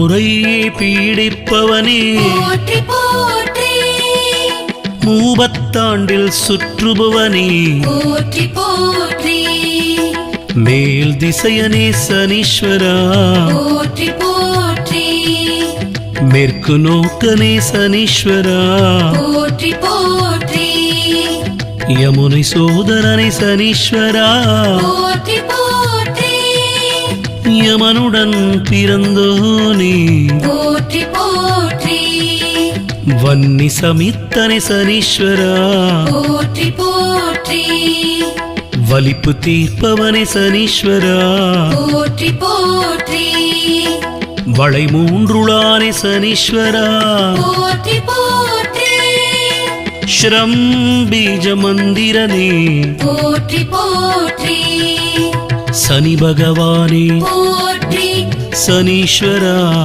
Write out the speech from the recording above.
முறையே பீடிப்பவனே போற்றி போற்றி மூபத்தாண்டில் சுற்றுபவனே போற்றி போற்றி மேல் திசையனே சனீஸ்வரா போற்றி போற்றி மேற்கு நோக்கனே சனீஸ்வரா போற்றி போற்றி யமுனை சோதரனை சனீஸ்வரா போற்றி போற்றி யமனுடன் பிறந்தோனே போற்றி போற்றி வன்னி சமித்தனை சனீஸ்வரா போற்றி போற்றி வலிப்பு தீர்ப்பவனை சனீஸ்வரா போற்றி போற்றி வளை மூன்றுளானை சனீஸ்வரா போற்றி போற்றி ஸ்ரம் பீஜ மந்திரனே போற்றி போற்றி சனி பகவானே போற்றி சனீஸ்வரா